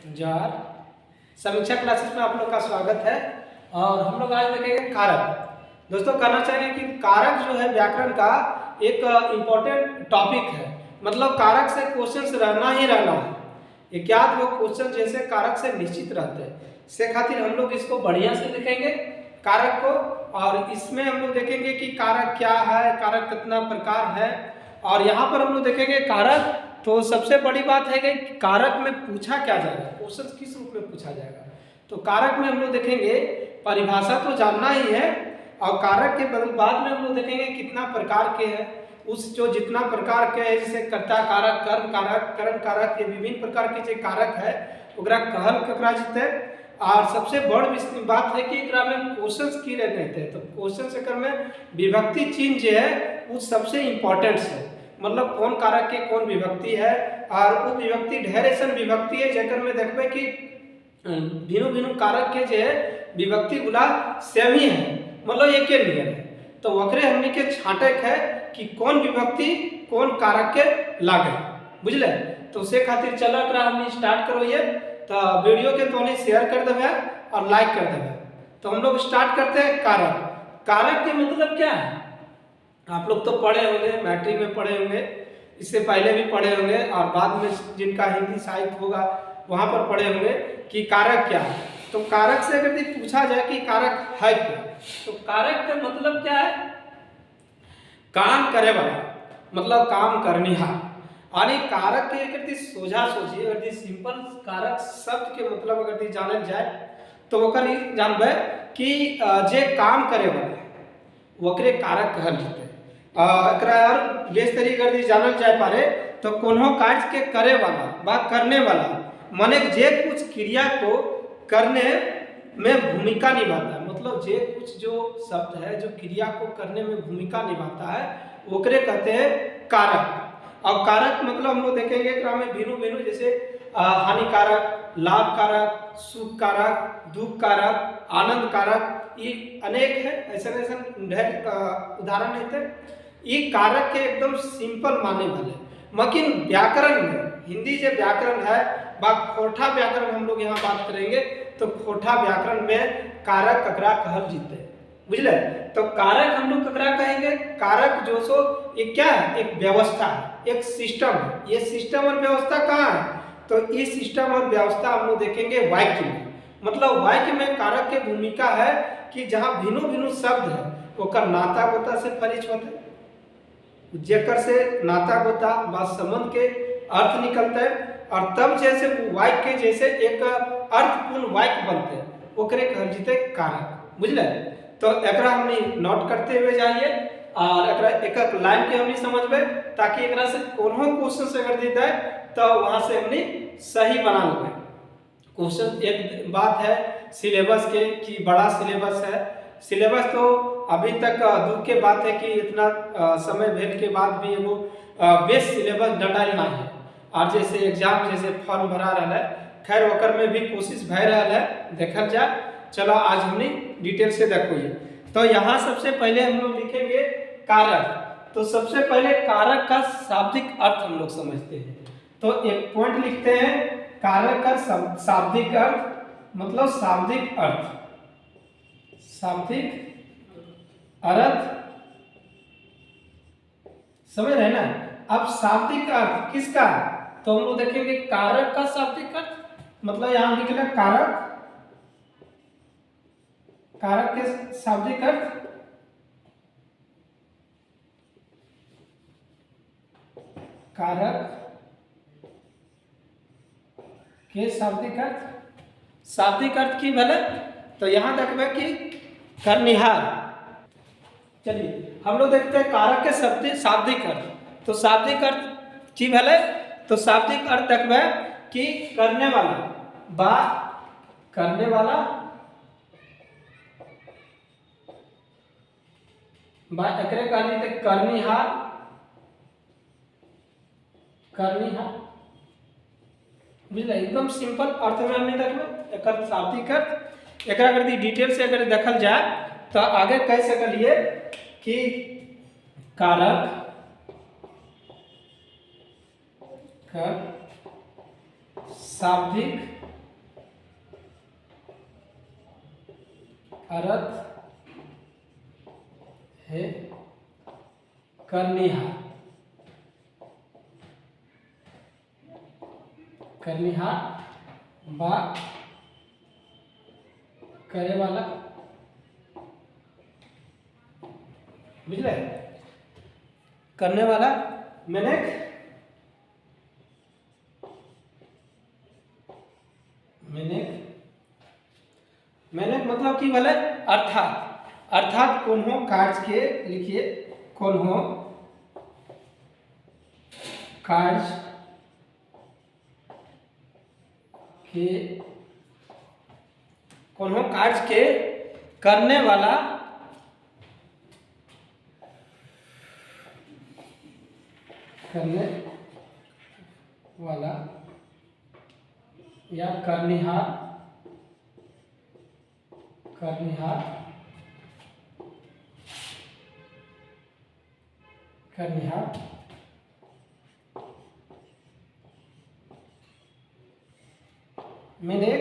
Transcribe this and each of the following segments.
Jar समीक्षा classes में आप लोग का स्वागत है। और हम लोग आज देखेंगे कारक। दोस्तों कहना चाहिए कि कारक जो है व्याकरण का एक इम्पोर्टेंट टॉपिक है। मतलब कारक से क्वेश्चंस रहना ही रहना है। इक्यात वो क्वेश्चन जैसे कारक से निश्चित रहते हैं। से खातिर हम लोग इसको बढ़िया से देखेंगे कारक को। और इसमें हम लोग देखेंगे कि कारक क्या है, कारक कितना प्रकार है। और यहाँ पर हम लोग देखेंगे कारक। तो सबसे बड़ी बात है कि कारक में पूछा क्या जाएगा, क्वेश्चन किस रूप में पूछा जाएगा। तो कारक में हम लोग देखेंगे परिभाषा तो जानना ही है। और कारक के बाद में हम लोग देखेंगे कितना प्रकार के हैं। उस जो जितना प्रकार के है, जैसे कर्ता कारक, कर्म कारक, करण कारक, ये विभिन्न प्रकार के जो कारक है ओकरा कहल ककरा जीते। और सबसे बड़ बात है कि एकरा में क्वेश्चंस की रहते हैं। तो क्वेश्चन से में विभक्ति चिन्ह जो है वो सबसे इम्पोर्टेंट है। मतलब कौन कारक के कौन विभक्ति है। और वो विभक्ति ढेर ऐसा विभक्ति है जेकर में देखबे कि भिन्न भिन्न कारक के जो है विभक्ति गुला सेम ही है, मतलब एक ही नियर है। तो वकरे हमने के छाटक है कि कौन विभक्ति कौन कारक के लागे, बुझले। तो उसे खातिर चलो एकरा हमने स्टार्ट करो। ये तो वीडियो के तो शेयर कर देवे और लाइक कर देवे। तो हम लोग स्टार्ट करते हैं कारक। कारक के मतलब क्या है आप लोग तो पढ़े होंगे, मैट्रिक में पढ़े होंगे, इससे पहले भी पढ़े होंगे और बाद में जिनका हिंदी साहित्य होगा वहाँ पर पढ़े होंगे कि कारक क्या है। तो कारक से अगर पूछा जाए कि कारक है क्या, तो कारक का मतलब क्या है, काम करे वाला, मतलब काम करनिहार। और कारक के अगर सोझा सोची, अगर सिंपल कारक शब्द के मतलब अगर जानल जाए तो ओकर जानबे कि जे काम करे वाला वकरे कारक कहल जाते। और बेस तरीके अगर जानल जाए पारे तो कोनो कार्य के करे वाला व करने वाला, माने जे कुछ क्रिया को करने में भूमिका निभाता है। मतलब जे कुछ जो शब्द है जो क्रिया को करने में भूमिका निभाता है ओकरे कहते हैं कारक। और कारक मतलब हम लोग देखेंगे में भिन्न भिन्न, जैसे हानिकारक, लाभकारक, सुख कारक, दुख कारक, आनंद कारक, ये अनेक है। ऐसा ऐसा ढेर उदाहरण है। ये कारक के एकदम सिंपल माने वाले, मगर व्याकरण में हिंदी जो व्याकरण है बा खोटा व्याकरण हम लोग यहाँ बात करेंगे। तो खोटा व्याकरण में कारक ककरा कहल जीते, बुझले। तो कारक हम लोग ककरा कहेंगे, कारक जो सो ये क्या है, एक व्यवस्था है, एक सिस्टम है। ये सिस्टम और व्यवस्था कहाँ है, तो ये सिस्टम और व्यवस्था हम लोग देखेंगे वाक्य में। मतलब वाक्य में कारक की भूमिका है कि जहाँ भिन्न भिन्न शब्द है ओकर नाता गोता से परिचित होते, जेकर से नाता गोता बात संबंध के अर्थ निकलते हैं। और तब जैसे वाक्य के जैसे एक अर्थपूर्ण वाक्य बनते हैं ओकरे कहल जीते कारक, बुझले। तो एकरा हमने नोट करते हुए जाइए और एकरा एक एक लाइन के हमने समझबे, ताकि एकरा से कोनो क्वेश्चन से अगर दी जाए तो वहां से हमने सही बना लेंगे क्वेश्चन। एक बात है सिलेबस के कि बड़ा सिलेबस है। सिलेबस तो अभी तक दुख के बात है कि इतना समय भेल के बाद भी वो बेस सिलेबस डंडाइल नहीं है। और जैसे एग्जाम जैसे फॉर्म भरा रहा है, खैर ओकर में भी कोशिश भय रहा है, देखल जाए। चलो आज हमने डिटेल से देखो। तो यहाँ सबसे पहले हम लोग लिखेंगे कारक। तो सबसे पहले कारक का शाब्दिक अर्थ हम लोग समझते हैं। तो एक पॉइंट लिखते हैं, कारक का शाब्दिक अर्थ, मतलब शाब्दिक अर्थ, शाब्दिक अर्थ समझ रहे ना। अब शाब्दिक अर्थ किसका, तो हम लोग देखेंगे कारक का शाब्दिक अर्थ। मतलब यहां लिखना कारक, कारक के शाब्दिक अर्थ, कारक के शाब्दिक अर्थ। शाब्दिक अर्थ की भले, तो यहां देखबे कि करनिहार। चलिए हम लोग देखते हैं कारक के शाब्दिक अर्थ। तो शाब्दिक अर्थ की भले, तो शाब्दिक अर्थ देखबे कि करने वाला, बात करने वाला, बात एकरे कहली थे करनिहार, करनिहार, बुझले। एकदम सिंपल अर्थ में हमने देखबे एकर शाब्दिक अर्थ। एकरा अगर डिटेल से अगर देखल जाए तो आगे कह सकलिए कि कारक का शाब्दिक अर्थ है करनिहार, करनिहार बा करे वाला, बुझले, करने वाला मेनेक, मेनेक मतलब कि भले अर्थात, अर्थात कोनो कार्य के, लिखिए कोनो कार्य के, कोनो कार्य के करने वाला, करने वाला या करनिहार, करनिहार, करनिहार मैंने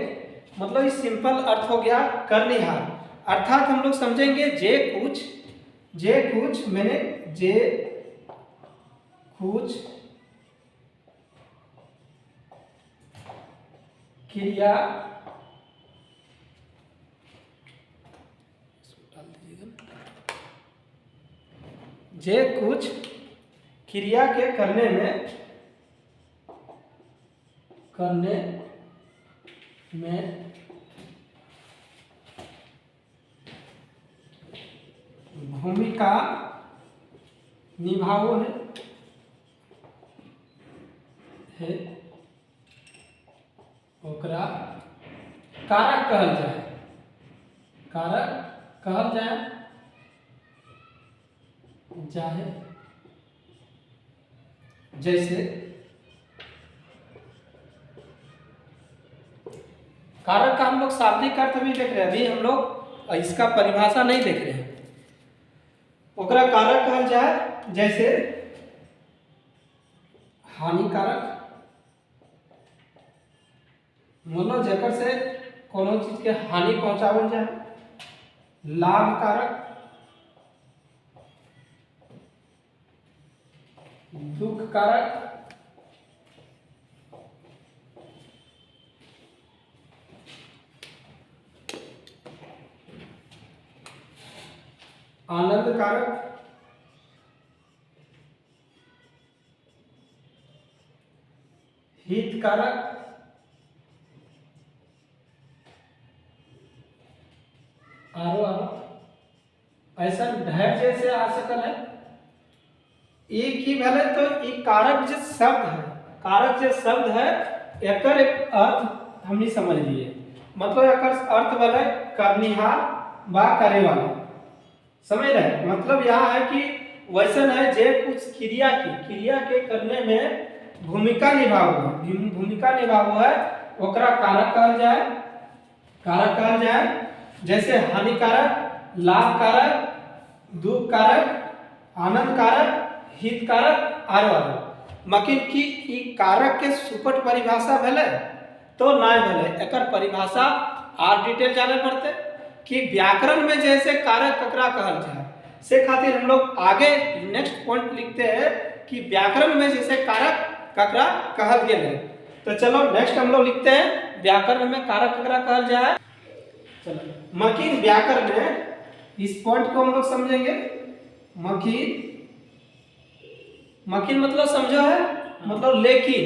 मतलब इस सिंपल अर्थ हो गया करनिहार, अर्थात हम लोग समझेंगे जे कुछ मैंने जे कुछ क्रिया जे कुछ क्रिया के करने में भूमिका निभावो है ओकरा कारक कहल जाए, कारक कहल जाए, चाहे जैसे कारक का हम लोग शाब्दिक अर्थ भी देख रहे हैं, अभी हम लोग इसका परिभाषा नहीं देख रहे हैं। ओकरा कारक कहल जाए जैसे हानिकारक, मतलब जेकर से कोनो चीज के हानि पहुंचावल जाए, लाभकारक, दुखकारक, आनंदकारक, हितकारक, आरो ऐसा ढेर जैसे आ सकल है। एक ही भले तो एक कारक जो शब्द है, कारक जो शब्द है एकर एक अर्थ हमनी समझ लिए, मतलब एकर अर्थ भले करनिहार बा करे वाला, समझ रहे, मतलब यहाँ है कि वैसन है जे कुछ क्रिया के करने में भूमिका निभाव है ओकरा कारक कहल जाए, कारक कहल जाए, जैसे हानिकारक, लाभकारक, दुखकारक, आनंदकारक, हितकारक आरो मकिन की ई कारक के सुपट परिभाषा भेले तो नहीं भेले, एकर परिभाषा और डिटेल जाने पड़ते कि व्याकरण में जैसे कारक ककरा कहल जाए, से खातिर हम लोग आगे नेक्स्ट पॉइंट लिखते हैं कि व्याकरण में जैसे कारक ककरा कहल गया। तो चलो नेक्स्ट हम लोग लिखते हैं व्याकरण में कारक ककरा कहल जाए। चलो मकिन व्याकरण में इस पॉइंट को हम लोग समझेंगे। मकिन मतलब समझो है, मतलब लेकिन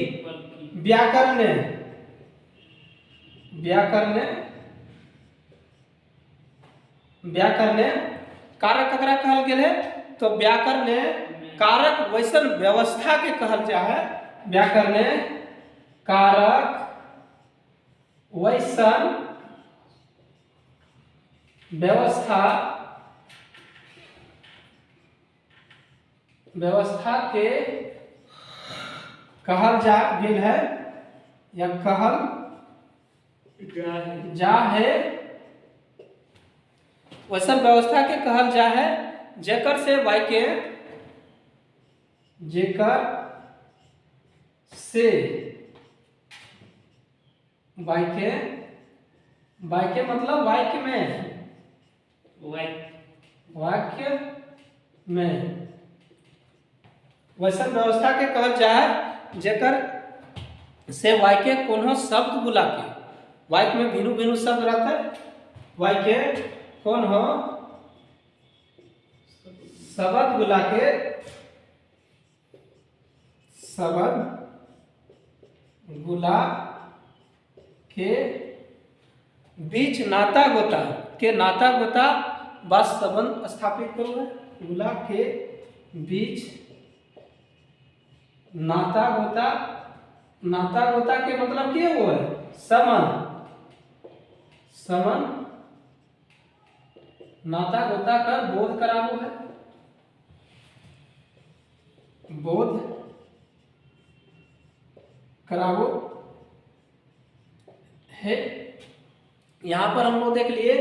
व्याकरण कारक ककरा कहल गेल है, तो व्याकरण कारक वैसन व्यवस्था के कहल जाए, व्याकरण कारक वैसन व्यवस्था के कहल जा गेल है या कहल जा है, वैसन व्यवस्था के कहल जा है जेकर से वाक्य वाक्य मतलब वाक्य में वाक्य में वैसन व्यवस्था के कहल जाए जेकर से वाक्य कोनो शब्द बुला के, वाक्य में भिन्न भिन्न शब्द रहता है, वाक्य कौन हो शब्द बुला के, शब्द बुला के बीच नाता गोता के, नाता गोता बस संबंध स्थापित करो है, बुला के बीच नाता गोता, नाता गोता के मतलब क्या हुआ है संबंध, संबंध नाता गोता कर बोध करावो है, बोध करावो है। यहाँ पर हम लोग देख लिए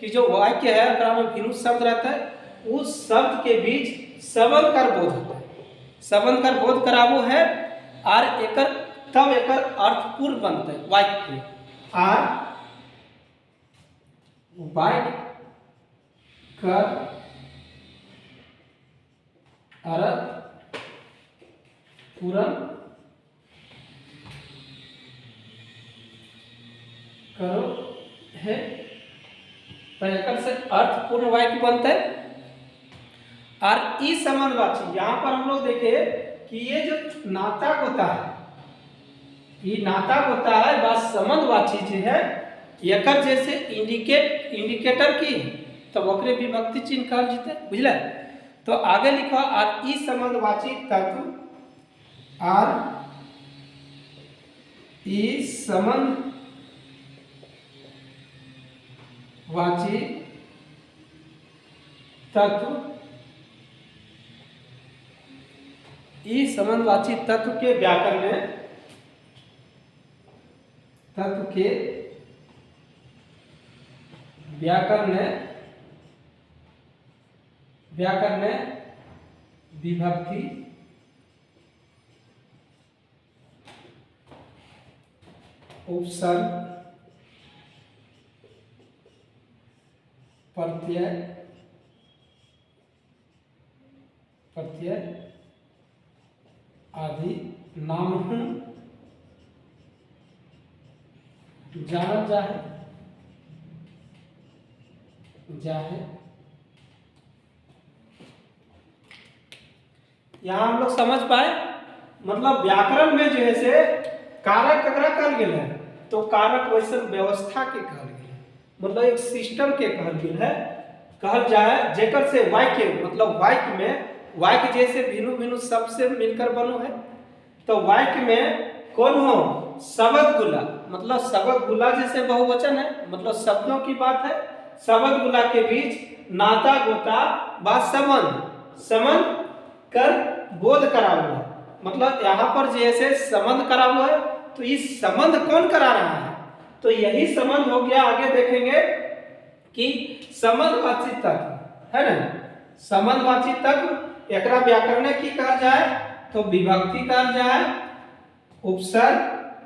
कि जो वाक्य है अगर में भिन्न शब्द रहता है उस शब्द के बीच संबंध कर बोध होता है, संबंध कर बोध करावो है और एकर तब एकर अर्थपूर्ण बनता है वाक्य, और वाक्य कर अर्थ पूर्ण करो है, तो एकर से अर्थपूर्ण वाक्य बनता है। और इस संबंधवाची यहाँ पर हम लोग देखे कि ये जो नाता होता है, ये नाता होता है बस संबंधवाची जो है एकर जैसे इंडिकेटर की तो ओकरे विभक्ति चिन्ह कहल जीते, बुझल। तो आगे लिखो और इस संबंधवाची तत्व और इस संबंध वाची तत्व, इस संबंधवाची तत्व के व्याकरण में, तत्व के व्याकरण में, व्याकरण में विभक्ति उपसर्ग प्रत्यय प्रत्यय आदि नाम जानल जाहे जाहे। यहाँ हम लोग समझ पाए मतलब व्याकरण में जो है से कारक ककरा कहल गेल है तो कारक वैसे व्यवस्था के कहल गेल है, मतलब एक सिस्टम के कहल गेल है, कहल जाए जेकर से वाक्य मतलब वाक्य में वाक्य जैसे भिन्न भिन्न शब्द से मिलकर बनो है, तो वाक्य में कौन हो शब्द गुला, मतलब शब्द गुला जैसे बहुवचन है मतलब शब्दों की बात है, शब्द गुला के बीच नाता गोता बात संबंध संबंध कर बोध करा हुआ है, मतलब यहाँ पर जैसे संबंध करा हुआ है तो इस संबंध कौन करा रहा है, तो यही संबंध हो गया। आगे देखेंगे कि संबंधवाची तत्व है ना, संबंधवाची तत्व एकरा व्याकरण की कहा जाए तो विभक्ति कहा जाए, उपसर्ग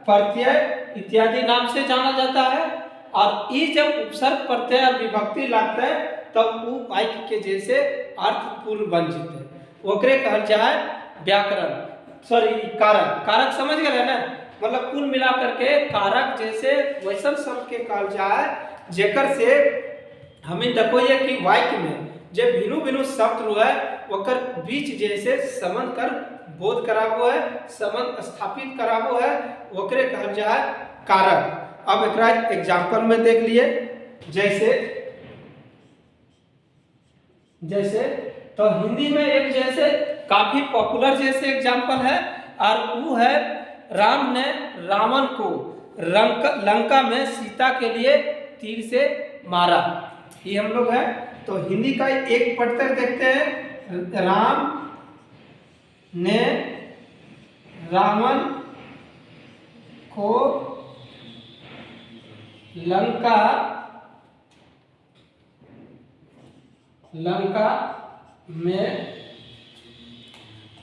प्रत्यय इत्यादि नाम से जाना जाता है। और ये जब उपसर्ग प्रत्यय और विभक्ति लगता है तब वो वाक्य के जैसे अर्थपूर्ण बन जाते हैं, ओकरे कहल जाए व्याकरण, सॉरी कारक। कारक समझ गए ना, मतलब कुल मिलाकर के कारक जैसे वैसन शब्द के कहल जाए जेकर से हमें देखो ये कि वाक्य में जब भिन्न भिन्न शब्द रहे ओकर बीच जैसे संबंध कर बोध कराबो है, संबंध स्थापित कराबो है, ओकरे कहल जाए कारक। अब एक एग्जाम्पल में देख लिए जैसे जैसे तो हिंदी में एक जैसे काफी पॉपुलर जैसे एग्जाम्पल है और वो है राम ने रावण को लंका में सीता के लिए तीर से मारा, ये हम लोग है। तो हिंदी का एक पढ़कर देखते हैं, राम ने रावण को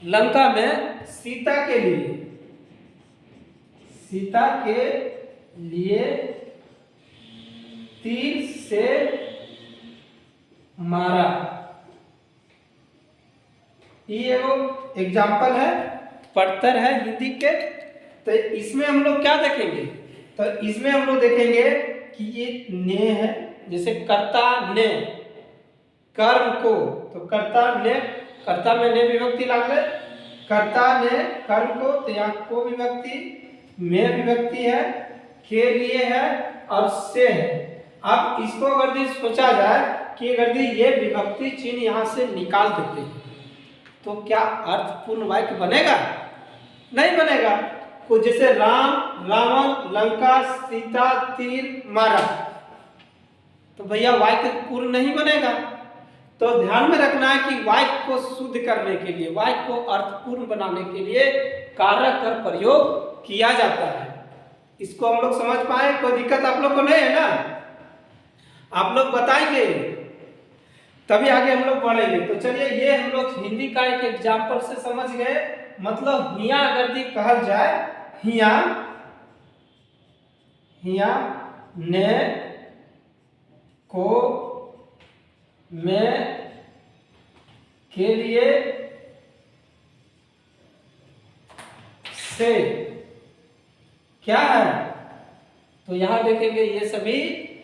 लंका में सीता के लिए तीर से मारा। ये एगो एग्जाम्पल है, पढ़तर है हिंदी के। तो इसमें हम लोग क्या देखेंगे, तो इसमें हम लोग देखेंगे कि ये ने है, जैसे कर्ता ने कर्म को, तो कर्ता ने, कर्ता में ने विभक्ति लागले, कर्ता ने कर्म को, तो यहाँ को विभक्ति, में विभक्ति है, के लिए है और से है। अब इसको अगर यदि सोचा जाए कि अगर ये विभक्ति चिन्ह यहाँ से निकाल देते हैं तो क्या अर्थपूर्ण वाक्य बनेगा? नहीं बनेगा। कुछ जैसे राम, रावण, लंका, सीता, तीर मारा, तो भैया वाक्य पूर्ण नहीं बनेगा। तो ध्यान में रखना है कि वाक्य को शुद्ध करने के लिए, वाक्य को अर्थपूर्ण बनाने के लिए कारक का प्रयोग किया जाता है। इसको हम लोग समझ पाए? कोई दिक्कत आप लोग को नहीं है ना? आप लोग बताएंगे तभी आगे हम लोग बढ़ेंगे। तो चलिए, ये हम लोग हिंदी का एक एग्जाम्पल से समझ गए। मतलब हिया अगर दी कहल जाए, हिया, हिया ने को, में, के लिए, से क्या है? तो यहां देखेंगे ये सभी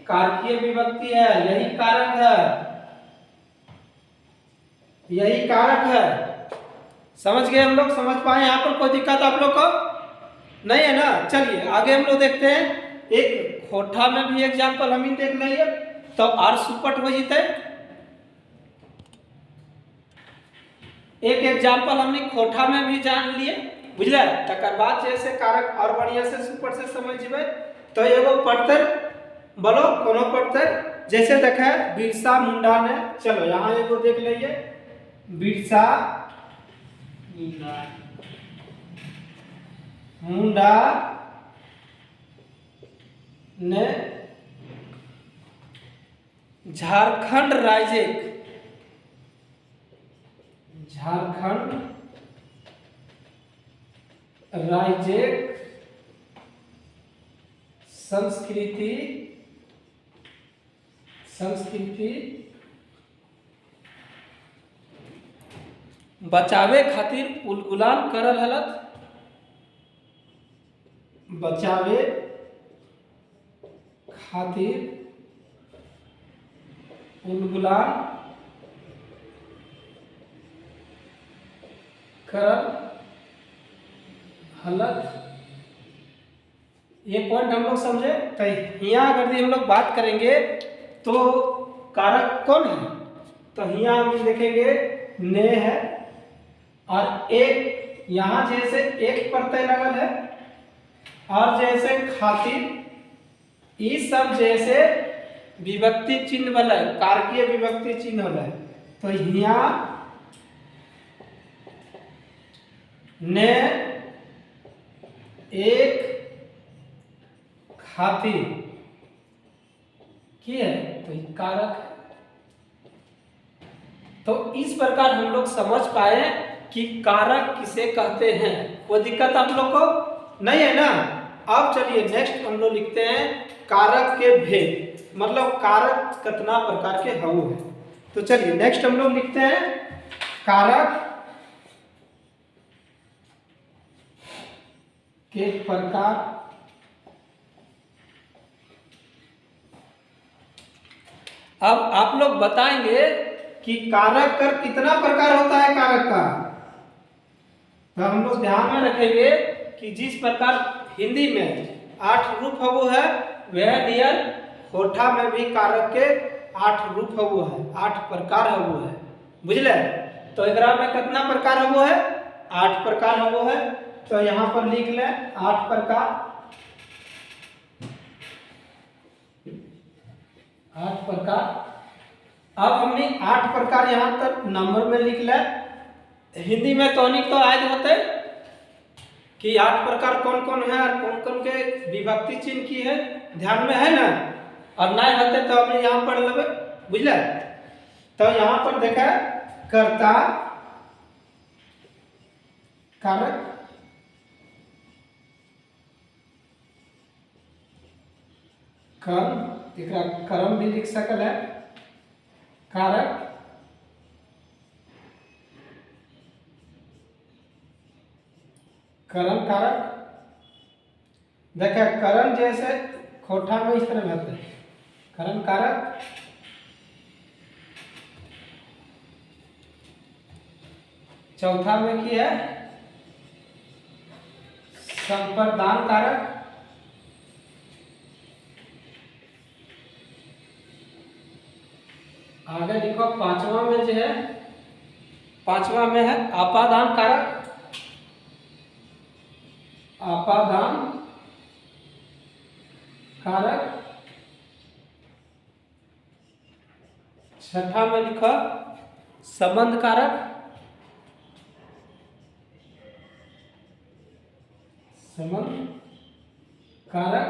कारकीय विभक्ति है, यही कारक है, यही कारक है। समझ गए हम लोग? समझ पाए? यहाँ पर कोई दिक्कत आप लोग को नहीं है ना? चलिए आगे हम लोग देखते हैं। एक खोठा में भी एग्जाम्पल हम ही देख लेंगे, तो आर सुपट हो जीते। एक एग्जाम्पल हमने खोठा में भी जान लिए, बुझल? तकर बाद जैसे कारक और बढ़िया से सुपट से समझबे। तो एगो पढ़तर बोलो, कोनो पढ़तर, जैसे देखा बिरसा मुंडा ने, चलो यहाँ एगो देख लीजिए, बिरसा मुंडा ने झारखंड राज्य, झारखंड राज्य संस्कृति बचावे खातिर उलगुलान करल हलत, बचावे खातिर उलगुलान करल हलत। ये पॉइंट हम लोग समझे। तो यहाँ अगर हम लोग बात करेंगे तो कारक कौन है, तो यहाँ हम देखेंगे ने है, और एक यहाँ जैसे एक प्रत्यय लगल है, और जैसे खातिर, इस सब जैसे विभक्ति चिन्ह वाला है, कारकीय विभक्ति चिन्ह वाला है। तो यहाँ ने, एक, खातिर की है, तो ये कारक है। तो इस प्रकार हम लोग समझ पाए कि कारक किसे कहते हैं। कोई दिक्कत आप लोग को नहीं है ना? अब चलिए नेक्स्ट हम लोग लिखते हैं कारक के भेद, मतलब कारक कितना प्रकार के हवु है। तो चलिए नेक्स्ट हम लोग लिखते हैं कारक के प्रकार। अब आप लोग बताएंगे कि कारक का कितना प्रकार होता है कारक का। तो हम लोग ध्यान में रखेंगे कि जिस प्रकार हिंदी में 8 रूप हवु है, वह दियर खोठा में भी कारक के 8 रूप हवु है, 8 प्रकार हवु है, बुझले? तो एकरा में कितना प्रकार हवु है? 8 प्रकार हवु है। तो यहाँ पर लिख ले 8 प्रकार, 8 प्रकार। अब हमने 8 प्रकार यहाँ तक नंबर में लिख ले। हिंदी में तोनिक तो आयद होते कि 8 प्रकार कौन कौन है और कौन कौन के विभक्ति चिन्ह की है, ध्यान में है ना? और नहीं होते तो हमने यहाँ पढ़ लेवे, बुझले? तो यहाँ पर देखा कर्ता, कारक, कर्म, एकरा कर्म भी लिख सकल है, कारक, करण कारक। देखिए करण जैसे खोटा में इस तरह रहता है, करण कारक। चौथा में की है संप्रदान कारक। आगे लिखो पांचवा में जो है, पांचवा में है आपादान कारक, आपादान कारक। छठा में लिखो संबंध कारक, संबंध कारक।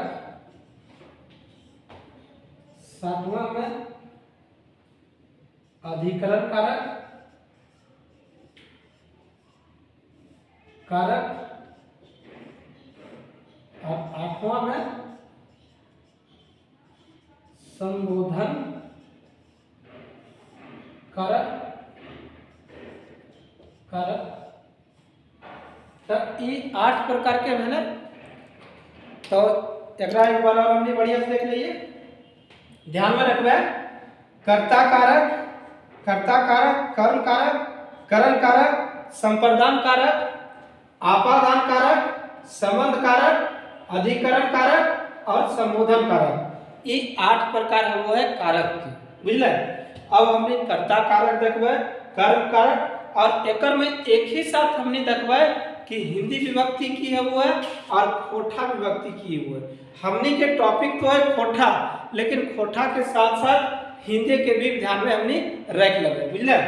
सातवां में अधिकरण कारक, कारक। और आठवां में संबोधन कारक, कारक। तो ये 8 प्रकार के भेले। तो एक बार और हमने बढ़िया से देख लीजिए, ध्यान में रखबे। कर्ता कारक, कर्ता कारक, कर्म कारक, करण कारक, संप्रदान कारक, आपादान कारक, संबंध कारक, अधिकरण कारक और संबोधन कारक। ये 8 प्रकार है वो है कारक के, बुझल। अब हमने कर्ता कारक देखबे, कर्म कारक, और एकर में एक ही साथ हमने देखबे कि हिंदी विभक्ति की है वो है और खोटा विभक्ति की है वो है। हमने के टॉपिक तो है खोटा, लेकिन खोटा के साथ साथ हिंदी के भी ध्यान में हमने रख लगे, बुझल।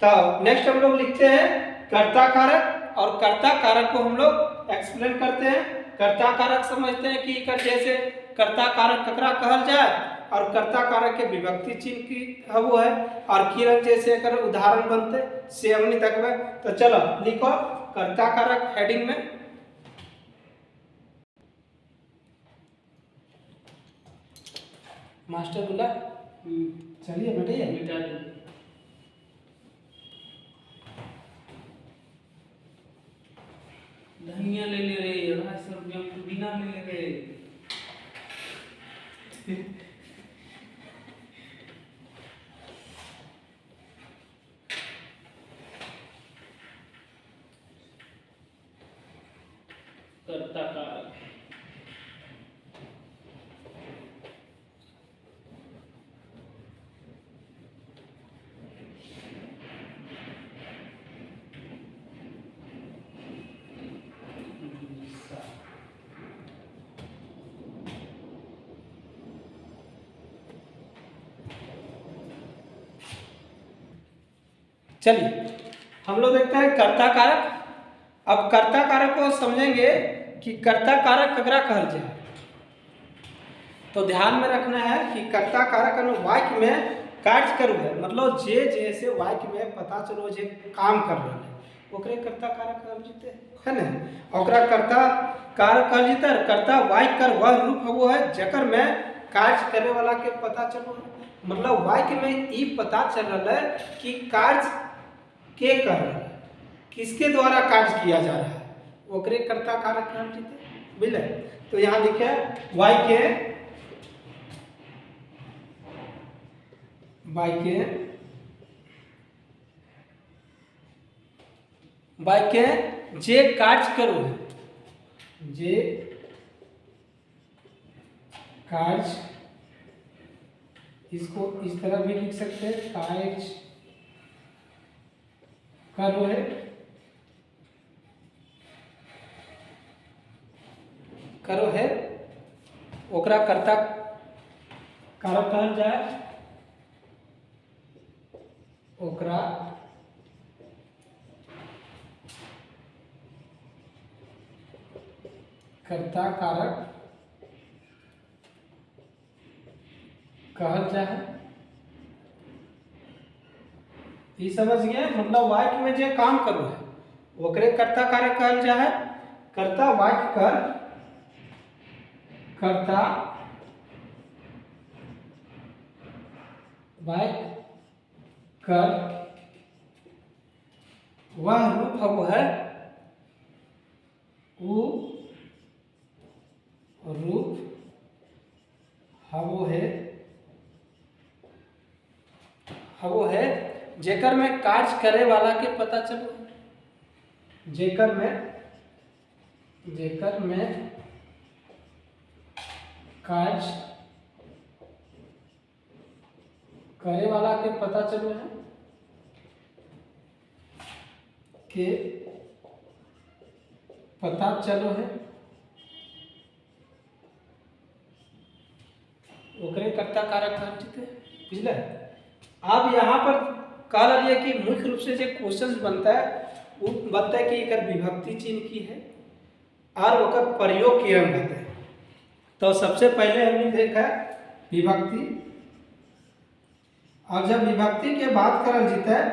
तो नेक्स्ट हम लोग लिखते हैं कर्ता कारक, और कर्ता कारक को हम लोग एक्सप्लेन करते हैं। कर्ता कारक समझते हैं कि जैसे कर्ता कारक ककरा कहल जाए, और कर्ता कारक के विभक्ति चिन्ह की वो है, और किरण जैसे अगर उदाहरण बनते से हमने देखबे। तो चलो लिखो कर्ता कारक हेडिंग में। मास्टर बोला चलिए बैठिए। धनिया ले ले रे, 250 रुपया में पुदीना ले ले रे। कर्ता कारक, चलिए हम लोग देखते हैं कर्ता कारक। अब कर्ता कारक को समझेंगे कि कर्ता कारक ककरा कहल जाए। तो ध्यान में रखना है कि कर्ता कारक वाक्य में कार्य करू है, मतलब जे जैसे वाक्य में पता चलो जे काम कर रहे हैं ओकरे कर्ता कारक कहल जीते है ना। ओकरा कर्ता कारक कहल जीते। कर्ता वाक्य कर वह रूप वो है जकर में कार्य करे वाला के पता चलो, मतलब वाक्य में ई पता चल रहा है कि कार्य के कर रहा है, किसके द्वारा कार्य किया जा रहा है, ओकरे कर्ता कारक कहल जीते, बुझल। तो यहाँ लिखे वाक्य, वाक्य जे कार्य करो है, जे कार्य, इसको इस तरह भी लिख सकते हैं कार्य करो है, करो है, ओकरा कर्ता कारक कहल जाए, ओकरा कर्ता कारक कहल जाए। ये समझ गए, मतलब वाक्य में जे काम करो है ओकरे कर्ता कारक कहल जाए। कर्ता वाक्य कर, कर्ता वाक्य कर वह रूप है वो है वो रूप हवो है जेकर में कार्य करे वाला के पता चलो जेकर में कार्य करे वाला के पता चलो है के पता चलो है ओकरे कर्ता कारक अर्जित है बुझल। अब यहाँ पर कह रही कि मुख्य रूप से जो क्वेश्चन बनता है वो बनता है कि एक विभक्ति चिन्ह की है और ओकर प्रयोग किरण रहते हैं। तो सबसे पहले हमने देखा विभक्ति। अब जब विभक्ति के बात करल जीते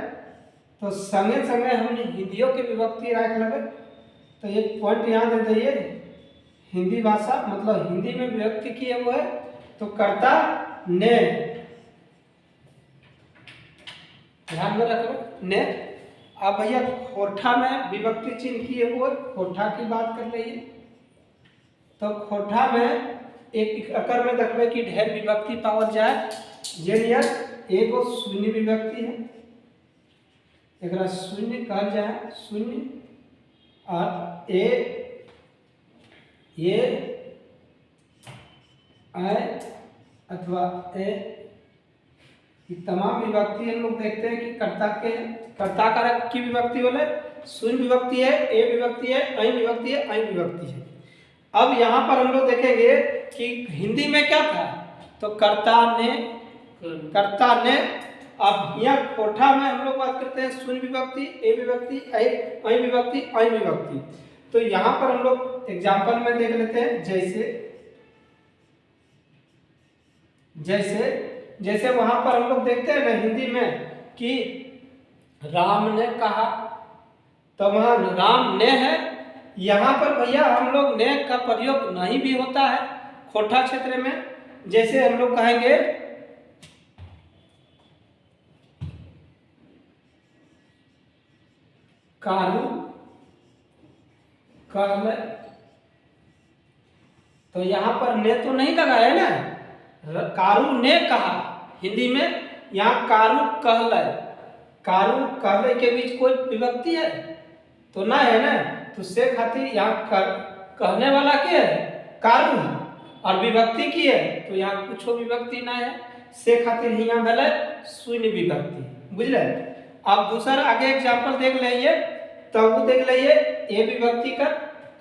तो संगे संगे हमने हिंदियों के विभक्ति रख लगे। तो एक पॉइंट यहाँ दे दिए हिंदी भाषा मतलब हिंदी में विभक्ति की है वो है तो कर्ता ने, ध्यान में रखो ने। अब भैया खोठा में विभक्ति चिन्ह की है वो खोठा की बात कर रही है। तो खोठा में एक अकर में देखबे कि ढेर विभक्ति पावल जाए जे एगो शून्य विभक्ति है एकरा शून्य कहल जाए शून्य और ये अथवा ए तमाम विभक्ति हम लोग देखते हैं कि कर्ता कारक की विभक्ति बोले शून्य विभक्ति है ए विभक्ति है ऐ विभक्ति है ऐ विभक्ति है। अब यहाँ पर हम लोग देखेंगे कि हिंदी में क्या था तो कर्ता ने। अब यहाँ कोठा में हम लोग बात करते हैं शून्य विभक्ति ए विभक्ति ऐ विभक्ति ऐ विभक्ति। तो यहाँ पर हम लोग एग्जाम्पल में देख लेते हैं जैसे वहां पर हम लोग देखते हैं ना हिंदी में कि राम ने कहा तो वहां राम ने है। यहाँ पर भैया हम लोग ने का प्रयोग नहीं भी होता है खोठा क्षेत्र में। जैसे हम लोग कहेंगे कालू कहले तो यहाँ पर ने तो नहीं लगा है ना कारू ने कहा हिंदी में। यहाँ कारू कहले के बीच कोई विभक्ति है तो ना है ना तो से खातिर यहाँ कहने वाला क्या है कारू है और विभक्ति की है तो यहाँ कुछ विभक्ति ना है से खातिर यहाँ भले शून्य विभक्ति बुझल। अब दूसरा आगे एग्जाम्पल देख लीजिए तो वो देख लीजिए ए विभक्ति का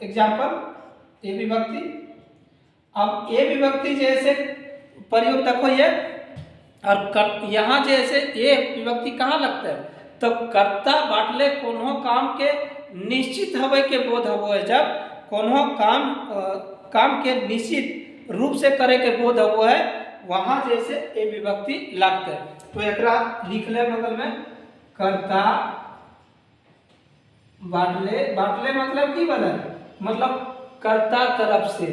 एग्जाम्पल ए विभक्ति। अब ए विभक्ति जैसे प्रयोग देखो ये और यहाँ जैसे ए विभक्ति कहाँ लगता है तो कर्ता बाटले कोनो काम के निश्चित हवे के बोध हो है जब कोनो काम के निश्चित रूप से करे के बोध हो है वहाँ जैसे ए विभक्ति लगता है। तो एकरा लिख ले बगल में कर्ता बाटले मतलब की बने मतलब कर्ता तरफ से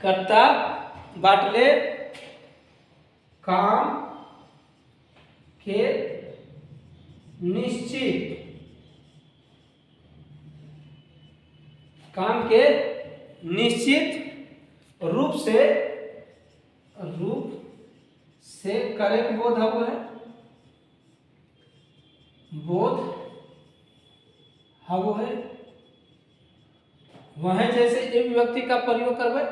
कर्ता बाटले काम के निश्चित रूप से करे के बोध हवो है वह जैसे एक विभक्ति का प्रयोग करवे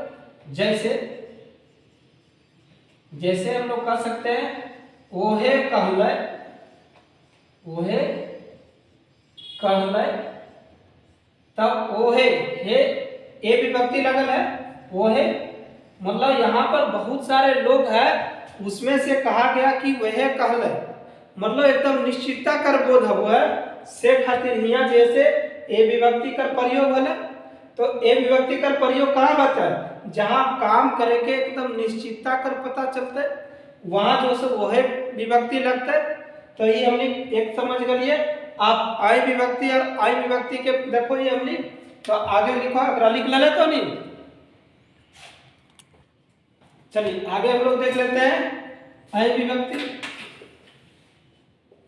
जैसे हम लोग कर सकते हैं ओहे कहले तब ओहे हे ए विभक्ति लगल है ओहे मतलब यहाँ पर बहुत सारे लोग हैं उसमें से कहा गया कि वह कहले मतलब एकदम निश्चितता कर बोध हुआ है से खातिर यहाँ जैसे ए विभक्ति का प्रयोग है। तो ए विभक्ति का प्रयोग कहाँ होता है जहाँ काम करे के एकदम निश्चितता कर पता चलता है वहाँ जो सब वह विभक्ति लगता है। तो ये हमने एक समझ गए। आप आई विभक्ति और आई विभक्ति के देखो ये हमने तो आगे लिखो अगर लिख ले तो नहीं। चलिए आगे हम लोग देख लेते हैं आई विभक्ति।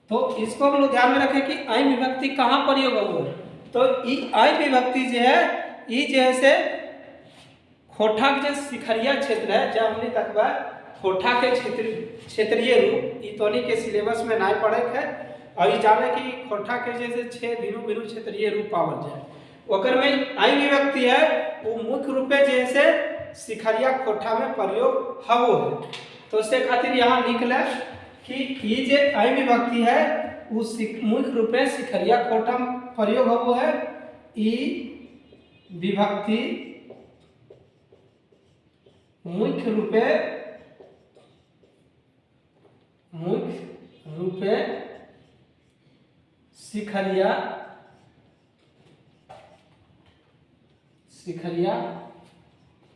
तो इसको हम लोग ध्यान में रखें कि आई विभक्ति कहाँ प्रयोग हुआ है। तो ई आई विभक्ति जो है ई जो है से खोठा के जो सिखरिया क्षेत्र है जब हमने तकबा खोठा के क्षेत्रीय रूप ई तोनी के सिलेबस में नहीं पढ़े है। अभी जाने कि खोठा के जैसे 6 भिन्न भिन्न क्षेत्रीय रूप पावल जाए ओकर में आई विभक्ति है वो मुख्य रूपे जैसे सिखरिया खोठा में प्रयोग हवो है। तो उससे खातिर यहाँ लिख ले कि ये जो आई विभक्ति है वो मुख्य रूपे सिखरिया खोठा में प्रयोग हवो है। ई विभक्ति मुख्य रूपे सिखरिया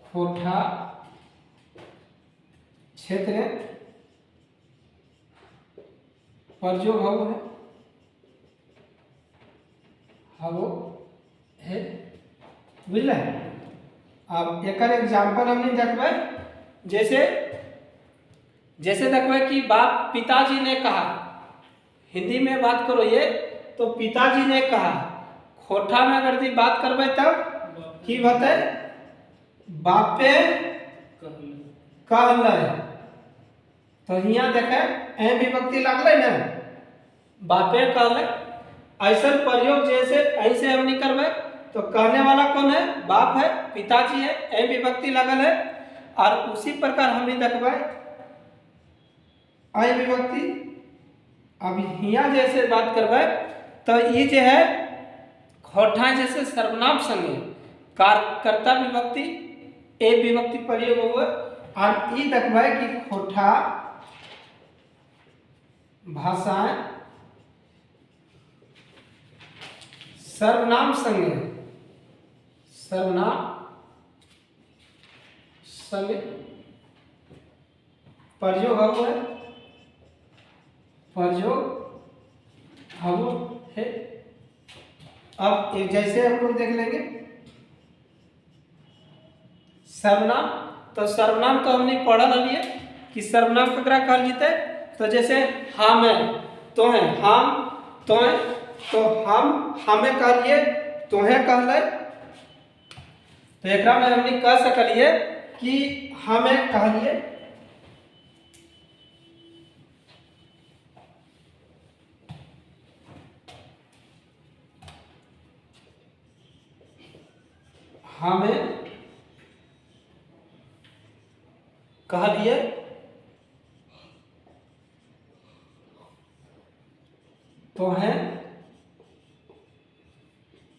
खोठा क्षेत्र प्रयोग हवो है बुझल। अब एक एग्जाम्पल हमने देखबे जैसे देखबे कि बाप पिताजी ने कहा, हिंदी में बात करो ये तो पिताजी ने कहा। खोठा में अगर दी बात करबे तब की बते बापे कहले। तो यहाँ देखे ए विभक्ति लागले ना बापे कहले। ऐसा प्रयोग जैसे ऐसे हम नहीं करबे तो कहने वाला कौन है बाप है पिताजी है ए विभक्ति लगल है। और उसी प्रकार हम नहीं देखबे आई विभक्ति। अब यहाँ जैसे बात करबे तो ये जो है खोठा जैसे सर्वनाम संज्ञा कर्ता विभक्ति ए विभक्ति प्रयोग हुआ। और ये देखबे कि खोठा भाषाएं सर्वनाम संज्ञा प्रयोग है। अब एक जैसे हम लोग देख लेंगे सर्वनाम। तो सर्वनाम तो हमने पढ़ा लिए कि सर्वनाम ककरा कहल जीते। तो जैसे हम है तो है हम तो है तो हम हमें कहलिए तोहे कहले। तो एकरा में हमने कह सकलिए कि हमें कहलिए हमें कहलिए तो है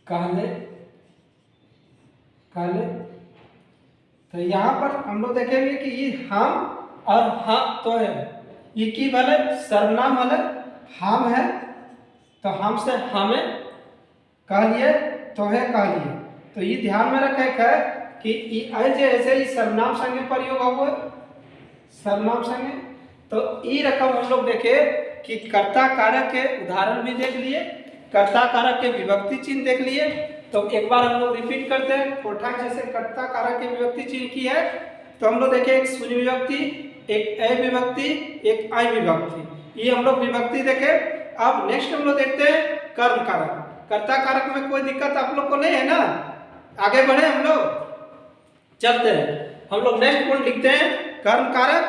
कहले। तो यहाँ पर हम लोग देखेंगे कि ये हम और हाँ तो है ये की भले सर्वनाम भले हम है तो हम से हमें कहलिए तो है कहलिए। तो ये ध्यान में रखे है कि ऐसे ही सर्वनाम संज्ञा प्रयोग हो सर्वनाम संज्ञा। तो ये रकम हम लोग देखे कि कर्ता कारक के उदाहरण भी देख लिए कर्ता कारक के विभक्ति चिन्ह देख लिए। तो एक बार हम लोग रिपीट करते हैं कोठा जैसे कर्ता कारक के विभक्ति चिन्ह की है। तो हम लोग देखे एक शून्य विभक्ति एक ए विभक्ति एक आई विभक्ति ये हम लोग विभक्ति देखे। अब नेक्स्ट हम लोग देखते हैं कर्म कारक। कर्ता कारक में कोई दिक्कत आप लोग को नहीं है ना। आगे बढ़े हम लोग चलते हैं। हम लोग नेक्स्ट पॉइंट लिखते हैं कर्म कारक।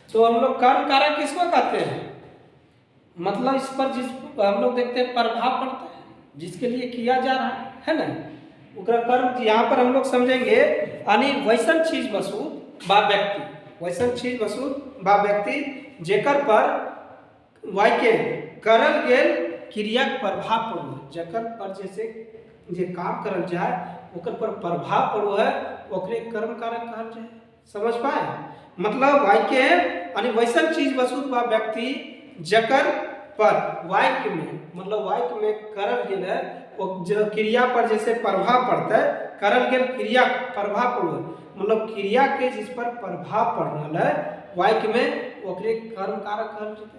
तो हम लोग कर्म कारक किसको कहते हैं मतलब इस पर जिस हम लोग देखते हैं प्रभाव पड़ता है जिसके लिए किया जा रहा है ना उनका कर्म। यहाँ पर हम लोग समझेंगे यानी वैसन चीज वस्तु बा व्यक्ति वैसन चीज वस्तु बा व्यक्ति जेकर पर वाक्य करल गेल क्रिया प्रभाव पड़ो है जकर पर जैसे जे काम करल जाए ओकर पर प्रभाव पड़ो है ओकरे कर्म कारक कहल जाए। समझ पाए मतलब वाक्य यानी वैसन चीज वस्तु बा व्यक्ति जकर पर वाक्य में मतलब वाक्य में करल गेल है वो जो क्रिया पर जैसे प्रभाव पड़ता है करल गेल क्रिया प्रभाव पड़ो मतलब क्रिया के जिस पर प्रभाव पड़ रहा है वाक्य में ओकरे कर्म कारक कहल जाते।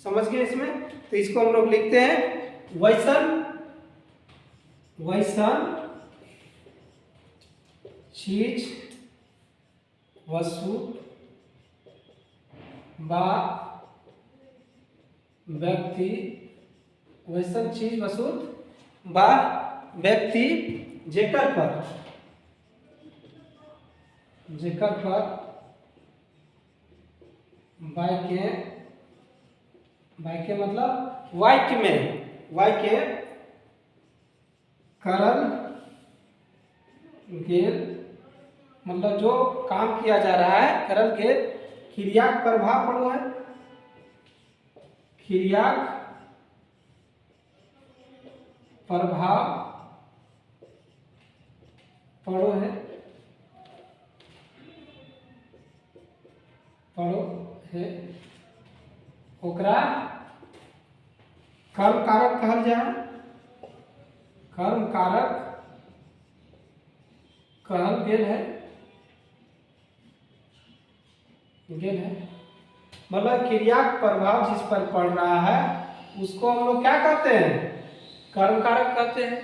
समझ गए इसमें। तो इसको हम लोग लिखते हैं वैसन चीज वस्तु बा व्यक्ति वैसन चीज वस्तु बा व्यक्ति जेकर पर वाक्य मतलब वाक्य करल गेल मतलब जो काम किया जा रहा है करल गेल क्रिया प्रभाव पड़ो है क्रिया प्रभाव पड़ो है ओकरा कर्म कारक कहल जाए कर्म कारक कहल गेल है मतलब क्रिया प्रभाव जिस पर पड़ रहा है उसको हम लोग क्या कहते हैं कर्म कारक कहते हैं।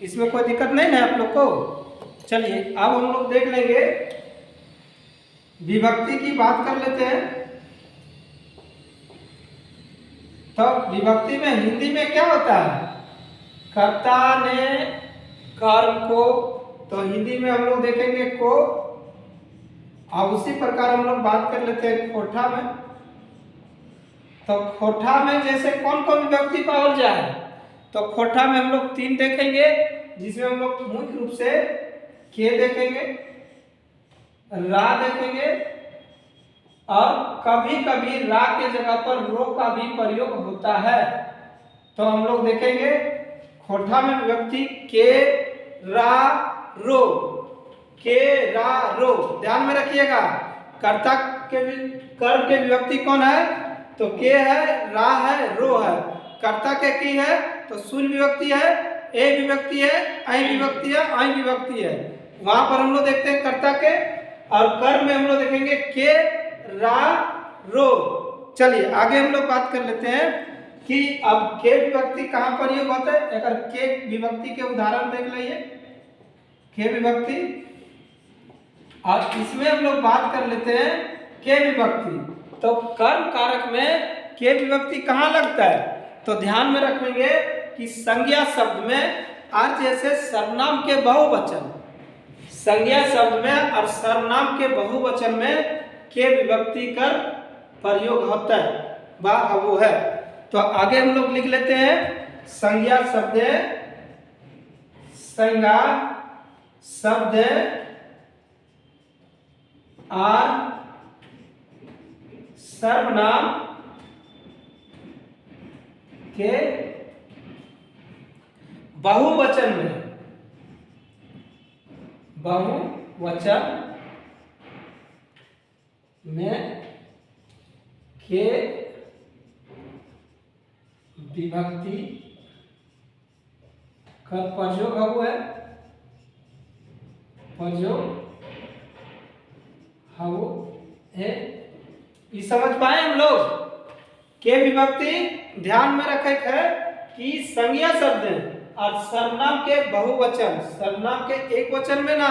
इसमें कोई दिक्कत नहीं ना आप लोग को। चलिए अब हम लोग देख लेंगे विभक्ति की बात कर लेते हैं। तो विभक्ति में हिंदी में क्या होता है कर्ता ने कर्म को तो हिंदी में हम लोग देखेंगे को। अब उसी प्रकार हम लोग बात कर लेते हैं खोठा में। तो खोठा में जैसे कौन कौन विभक्ति पावल जाए तो खोठा में हम लोग 3 देखेंगे जिसमें हम लोग मुख्य रूप से के देखेंगे रा देखेंगे और कभी कभी रा के जगह पर रो का भी प्रयोग होता है। तो हम लोग देखेंगे खोठा में विभक्ति के रा रो ध्यान में रखिएगा। कर्ता के कर्म के विभक्ति कौन है तो के है रा है रो है। कर्ता के की है तो शून्य विभक्ति है ए विभक्ति है ऐ विभक्ति है ऐ विभक्ति है। वहां पर हम लोग देखते हैं कर्ता के और कर्म में हम लोग देखेंगे के रा रो। चलिए आगे हम लोग बात कर लेते हैं कि अब के विभक्ति कहाँ प्रयोग होता है। अगर के विभक्ति के उदाहरण देख लीजिए के विभक्ति और इसमें हम लोग बात कर लेते हैं के विभक्ति। तो कर्म कारक में के विभक्ति कहाँ लगता है तो ध्यान में रखेंगे कि संज्ञा शब्द में अर्थ जैसे सर्वनाम के बहुवचन संज्ञा शब्द में और सर्वनाम के बहुवचन में के विभक्ति का प्रयोग होता है वह वो है। तो आगे हम लोग लिख लेते हैं संज्ञा शब्द और सर्वनाम के बहुवचन में के विभक्ति का प्रयोग है। ये समझ पाए हम लोग के विभक्ति ध्यान में रखे है कि संज्ञा शब्द और सर्वनाम के बहुवचन सर्वनाम के एक वचन में ना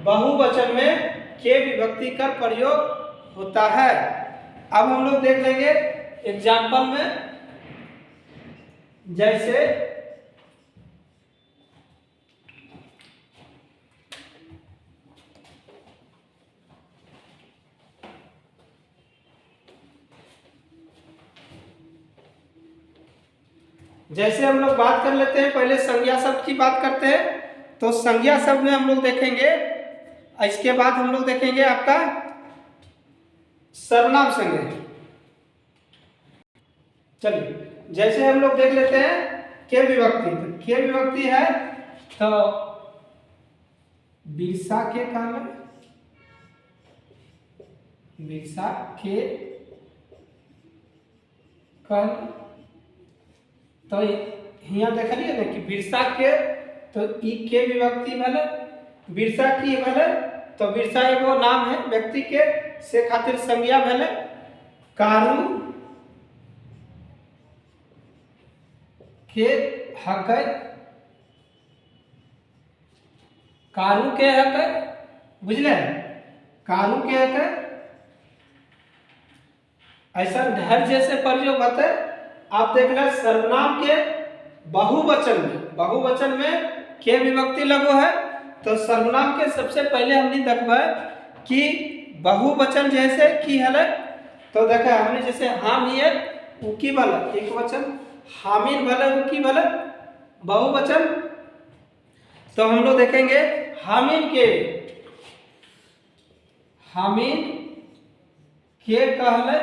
बहुवचन में के विभक्ति का प्रयोग होता है। अब हम लोग देख लेंगे एग्जाम्पल में जैसे हम लोग बात कर लेते हैं पहले संज्ञा शब्द की बात करते हैं। तो संज्ञा शब्द में हम लोग देखेंगे इसके बाद हम लोग देखेंगे आपका सर्वनाम संज्ञा। चलिए जैसे हम लोग देख लेते हैं के विभक्ति। तो के विभक्ति है तो बिरसा के काम है बिरसा के कल। तो यहाँ देखलिए ना कि बिरसा के तो ई के विभक्ति भले बिरसा की भले तो बिरसा एगो नाम है व्यक्ति के से खातिर संज्ञा भले। कारू के हक है कारू के हक है बुझले कारू के हक है ऐसा ढेर जैसे प्रयोग होते हैं। आप देख रहे सर्वनाम के बहुवचन में के विभक्ति लगो है। तो सर्वनाम के सबसे पहले हमने देखबे कि बहुवचन जैसे की हले। तो देखे हमने जैसे हम ही है उ की भले एक वचन, हामिन भले उ की भले बहुवचन। तो हम लोग देखेंगे हामिन के कहले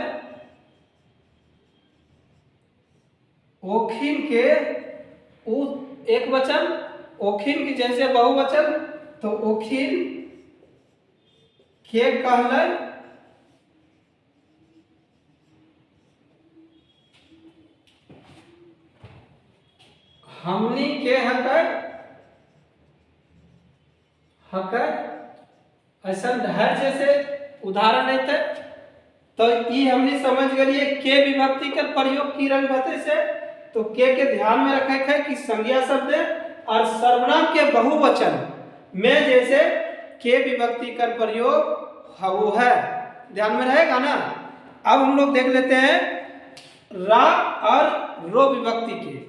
ओखिन के उ एक वचन, ओखिन की जैसे बहुवचन। तो ओखिन के कहले हमनी के हक ऐसा ढेर जैसे उदाहरण है। तो ये हमने समझ गए के विभक्ति के प्रयोग की रंग बते से। तो के ध्यान में रखे है कि संज्ञा शब्द और सर्वनाम के बहुवचन में जैसे के विभक्ति का प्रयोग वो है, ध्यान में रहेगा ना। अब हम लोग देख लेते हैं रा और रो विभक्ति के।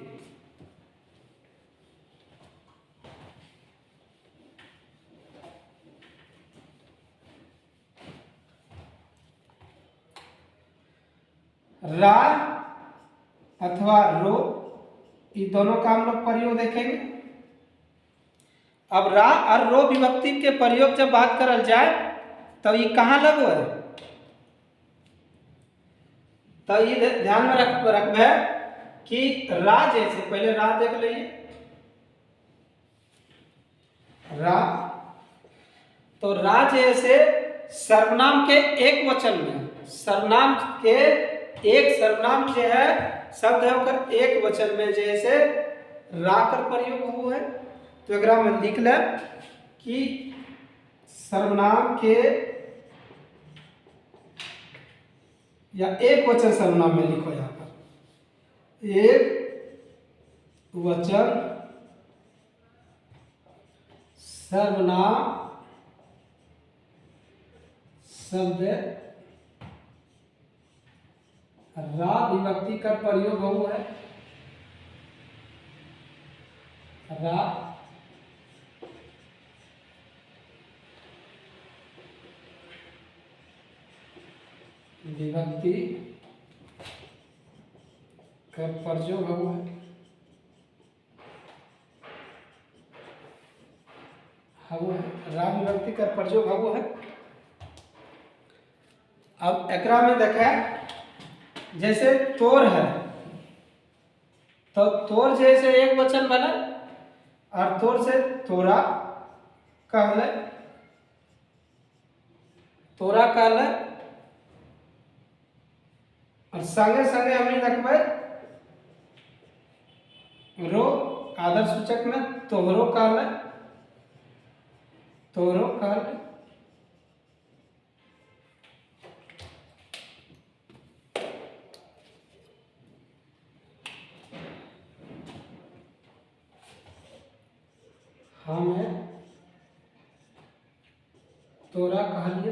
रा अथवा रो, ये दोनों का हम लोग प्रयोग देखेंगे। अब रा और रो विभक्ति के प्रयोग जब बात करल जाए तो ये कहाँ लगो है। तो ये ध्यान में रखबे कि रा जैसे पहले रा देख लीजिए। रा तो रा जैसे सर्वनाम के एक वचन में, सर्वनाम के एक सर्वनाम जो है शब्द है ओकर एक वचन में जैसे रा कर प्रयोग हुआ है। तो एकरा में लिख ले कि सर्वनाम के या एक वचन सर्वनाम में लिखो यहाँ पर एक वचन सर्वनाम शब्द रा विभक्ति का प्रयोग हुआ है। रा विभक्ति का प्रयोग हुआ है। रा विभक्ति का प्रयोग हुआ है। अब एकरा में देखें जैसे तोर है। तो तोर जैसे एक वचन बना और तोर से तोरा कहले, तोरा कहले। और संगे संगे हमने रखबे रो आदर सूचक में तोहरो कहले, तोहरो कहले। हमें तोरा कहलिए,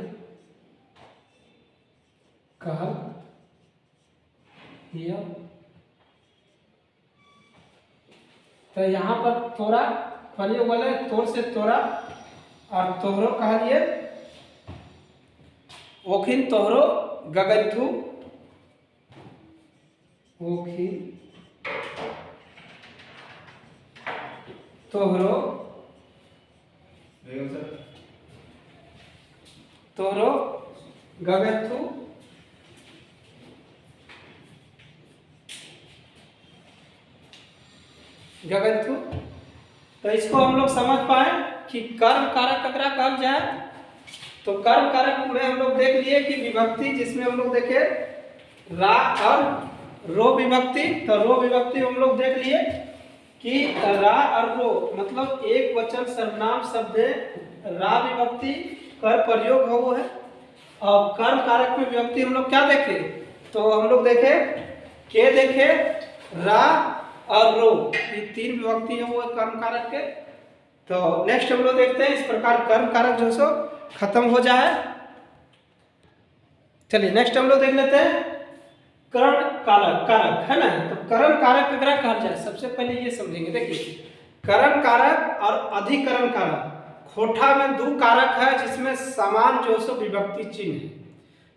कहल हिया। तो यहाँ पर तोरा प्रयोग बोले तोर से तोरा और तोहरो कहलिए। ओखिन तोहरो गगनथु, ओखिन तोहरो तोहरो गगनथु। गगनथु। तो इसको हम लोग समझ पाए कि कर्म कारक ककरा कहल जाए। तो कर्म कारक में हम लोग देख लिए कि विभक्ति जिसमें हम लोग देखे रा और रो विभक्ति। तो रो विभक्ति हम लोग देख लिए कि रा और रो मतलब एक वचन सर्वनाम शब्द रा विभक्ति कर प्रयोग हो है। और कर्म कारक में विभक्ति हम लोग क्या देखे। तो हम लोग देखे के देखे रा और रो, ये तीन विभक्ति है वो कर्म कारक के। तो नेक्स्ट हम लोग देखते हैं इस प्रकार कर्म कारक जो सो खत्म हो जाए। चलिए नेक्स्ट हम लोग देख लेते हैं करण कारक कारक है ना। तो करण कारक केकरा कहल जाए, सबसे पहले ये समझेंगे। देखिए करण कारक और अधिकरण कारक, खोटा में दो कारक है जिसमें समान जो सो विभक्ति चिन्ह है।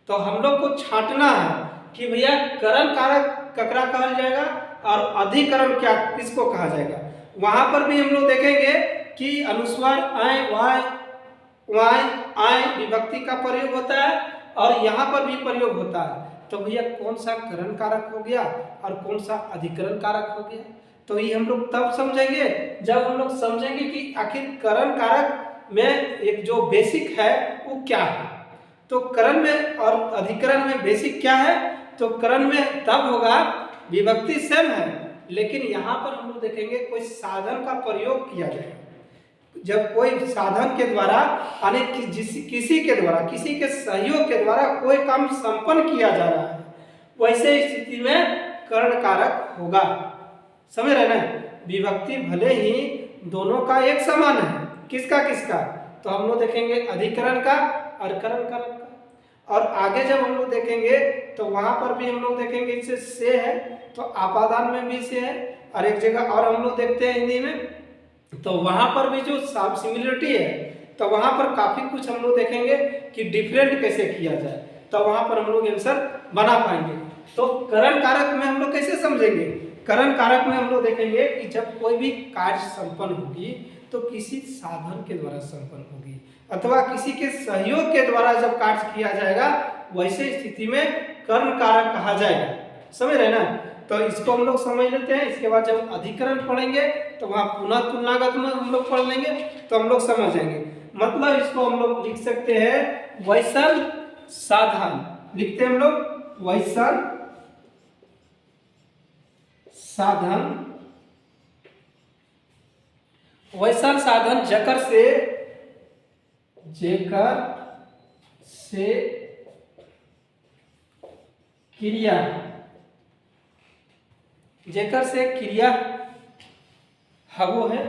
तो हम लोग को छांटना है कि भैया करण कारक ककरा कहल जाएगा और अधिकरण क्या किसको कहा जाएगा। वहां पर भी हम लोग देखेंगे कि अनुस्वार आए वाय वाय आए विभक्ति का प्रयोग होता है और यहाँ पर भी प्रयोग होता है। तो भैया कौन सा करण कारक हो गया और कौन सा अधिकरण कारक हो गया, तो ये हम लोग तब समझेंगे जब हम लोग समझेंगे कि आखिर करण कारक में एक जो बेसिक है वो क्या है। तो करण में और अधिकरण में बेसिक क्या है, तो करण में तब होगा विभक्ति सेम है, लेकिन यहाँ पर हम लोग देखेंगे कोई साधन का प्रयोग किया जाएगा। जब कोई साधन के द्वारा यानी किसी के द्वारा किसी के सहयोग के द्वारा कोई काम संपन्न किया जा रहा है, वैसे स्थिति में करण कारक होगा। समझ रहे ना। विभक्ति भले ही दोनों का एक समान है, किसका किसका, तो हम लोग देखेंगे अधिकरण का और करण कारक का। और आगे जब हम लोग देखेंगे तो वहां पर भी हम लोग देखेंगे जैसे से है तो आपादान में भी से है, और एक जगह और हम लोग देखते हैं हिंदी में तो वहां पर भी जो सिमिलरिटी है तो वहां पर काफी कुछ हम लोग देखेंगे कि डिफरेंट कैसे किया जाए, तो वहां पर हम लोग आंसर बना पाएंगे। तो करण कारक में हम लोग कैसे समझेंगे, करण कारक में हम लोग देखेंगे कि जब कोई भी कार्य संपन्न होगी तो किसी साधन के द्वारा संपन्न होगी अथवा किसी के सहयोग के द्वारा जब कार्य किया जाएगा वैसे स्थिति में करण कारक कहा जाएगा। समझ रहे ना। तो इसको हम लोग समझ लेते हैं। इसके बाद जब अधिकरण पढ़ेंगे तो वहां पुनः तुलनागत में हम लोग पढ़ लेंगे तो हम लोग समझ जाएंगे। मतलब इसको हम लोग लिख सकते हैं वैसल साधन, लिखते हैं हम लोग वैसल साधन। वैसल साधन जेकर से क्रिया, जेकर से क्रिया हवो है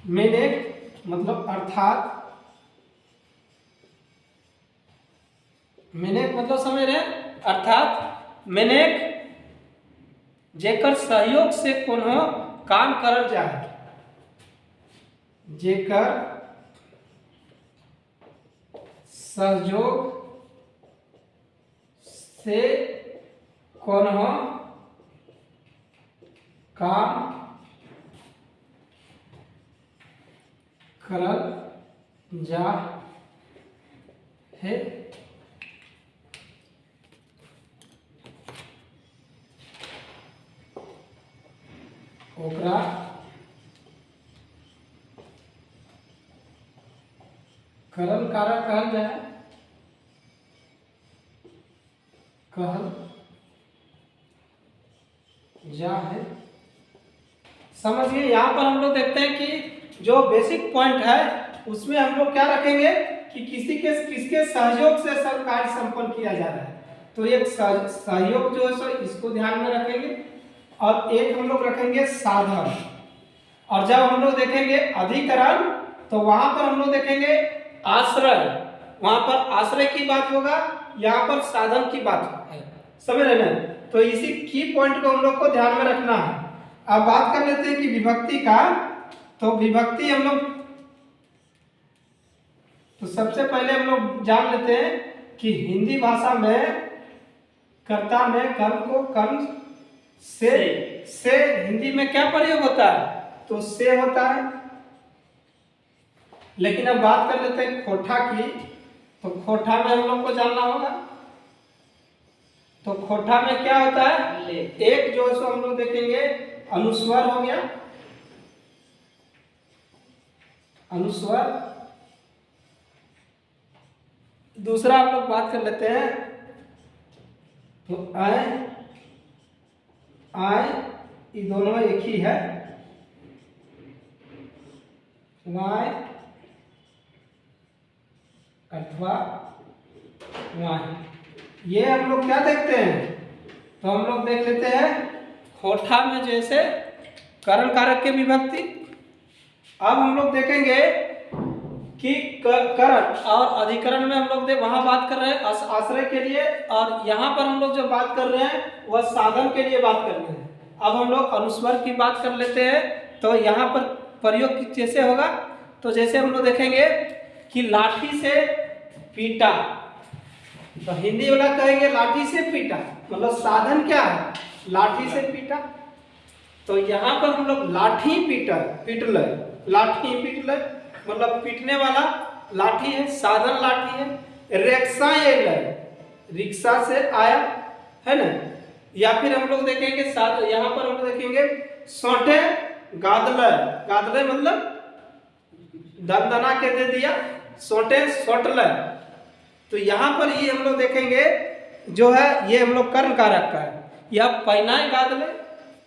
मैंने मतलब अर्थात मैंने मतलब समझ रहे हैं, अर्थात मैंने जेकर सहयोग से कोनो काम करल जाए, जेकर सहयोग से कोनो काम करल जा है। ओकरा करण कारक कहल जाए, कहल जा है। समझिए यहाँ पर हम लोग देखते हैं कि जो बेसिक पॉइंट है उसमें हम लोग क्या रखेंगे कि किसके सहयोग से सब कार्य संपन्न किया जा रहा है। तो एक सहयोग जो है सो इसको ध्यान में रखेंगे और एक हम लोग रखेंगे साधन। और जब हम लोग देखेंगे अधिकरण तो वहां पर हम लोग देखेंगे आश्रय, वहां पर आश्रय की बात होगा, यहाँ पर साधन की बात है। समझ रहे ना। तो इसी की पॉइंट को हम लोग को ध्यान में रखना है। अब बात कर लेते हैं कि विभक्ति का। तो विभक्ति हम लोग तो सबसे पहले हम लोग जान लेते हैं कि हिंदी भाषा में कर्ता में कर्म को कर्म से हिंदी में क्या प्रयोग होता है, तो से होता है। लेकिन अब बात कर लेते हैं खोटा की। तो खोटा में हम लोग को जानना होगा। तो खोटा में क्या होता है, एक जो सो हम लोग देखेंगे अनुस्वर हो गया, अनुस्वर। दूसरा हम लोग बात कर लेते हैं तो आय ये दोनों एक ही है, वाय अथवा वाय। ये हम लोग क्या देखते हैं, तो हम लोग देख लेते हैं खोटा में जैसे करण कारक के विभक्ति। अब हम लोग देखेंगे कि करण और अधिकरण में हम लोग वहां बात कर रहे हैं आश्रय के लिए, और यहाँ पर हम लोग जो बात कर रहे हैं वह साधन के लिए बात कर रहे हैं। अब हम लोग अनुस्वर की बात कर लेते हैं। तो यहाँ पर प्रयोग कैसे होगा, तो जैसे हम लोग देखेंगे कि लाठी से पीटा, तो हिंदी वाला कहेंगे लाठी से पीटा, मतलब साधन क्या है, लाठी से पीटा। तो यहाँ पर हम लोग लाठी पीटल, लाठी पीटल मतलब पीटने वाला लाठी है, साधन लाठी है। रिक्शा ये रिक्शा से आया है ना। या फिर हम लोग देखेंगे यहाँ पर हम लोग देखेंगे सोटे गादले मतलब दंदना के दे दिया, सोटे सोटल। तो यहाँ पर ये हम लोग देखेंगे जो है ये हम लोग कर्ण कारक का है, यह पहनाए गादले।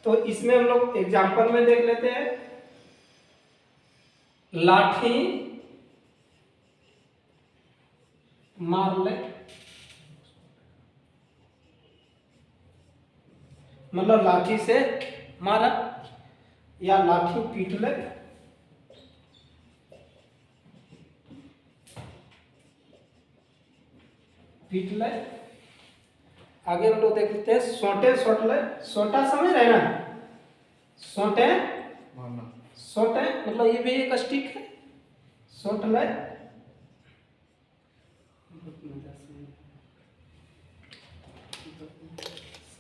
तो इसमें हम लोग एग्जाम्पल में देख लेते हैं, लाठी मार ले मतलब लाठी से मारा, या लाठी पीट ले, पीट ले। आगे हम लोग देखते हैं सोटे सोटले, सोटा समझ रहे ना, सोटे सोटे मतलब ये भी एक स्टिक है, सोटले।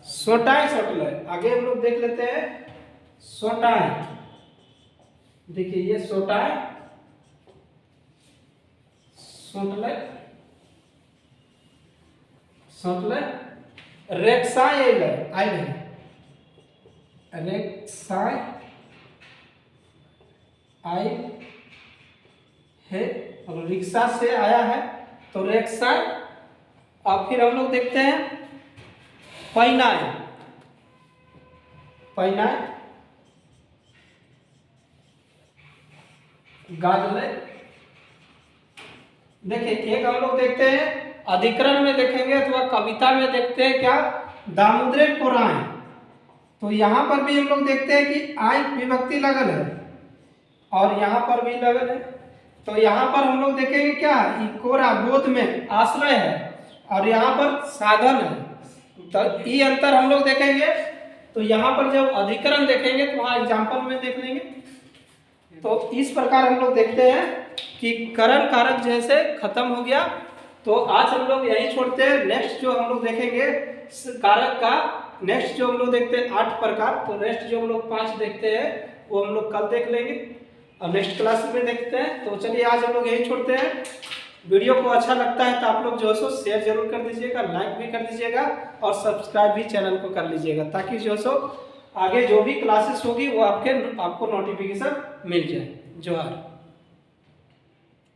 सोटाई सोटले। आगे हम लोग देख लेते हैं सोटाई, देखिए ये सोटाई सोटले सोटले। रेक्साई आई है, रेक्साई आई है और रिक्शा से आया है तो रेक्साई। अब फिर हम लोग देखते हैं पहनाए, पहनाए गादले। देखिए एक हम लोग देखते हैं अधिकरण में देखेंगे अथवा कविता में देखते हैं क्या, दामोदरे कोराए। तो यहाँ पर भी हम लोग देखते हैं कि आय विभक्ति लगल है और यहाँ पर भी लगल है। तो यहाँ पर हम लोग देखेंगे क्या, कोरा बोध में आश्रय है और यहाँ पर साधन है। तो ये अंतर हम लोग देखेंगे। तो यहाँ पर जब अधिकरण देखेंगे तो वहाँ एग्जाम्पल में देख लेंगे। तो इस प्रकार हम लोग देखते हैं कि करण कारक जैसे खत्म हो गया। तो आज हम लोग यही छोड़ते हैं। नेक्स्ट जो हम लोग देखेंगे कारक का, नेक्स्ट जो हम लोग देखते हैं 8 प्रकार, तो नेक्स्ट जो हम लोग 5 देखते हैं वो हम लोग कल देख लेंगे और नेक्स्ट क्लास में देखते हैं। तो चलिए आज हम लोग यही छोड़ते हैं। वीडियो को अच्छा लगता है तो आप लोग जो है सो शेयर जरूर कर दीजिएगा, लाइक भी कर दीजिएगा और सब्सक्राइब भी चैनल को कर लीजिएगा, ताकि जो है सो आगे जो भी क्लासेस होगी वो आपको नोटिफिकेशन मिल जाए। जोहार।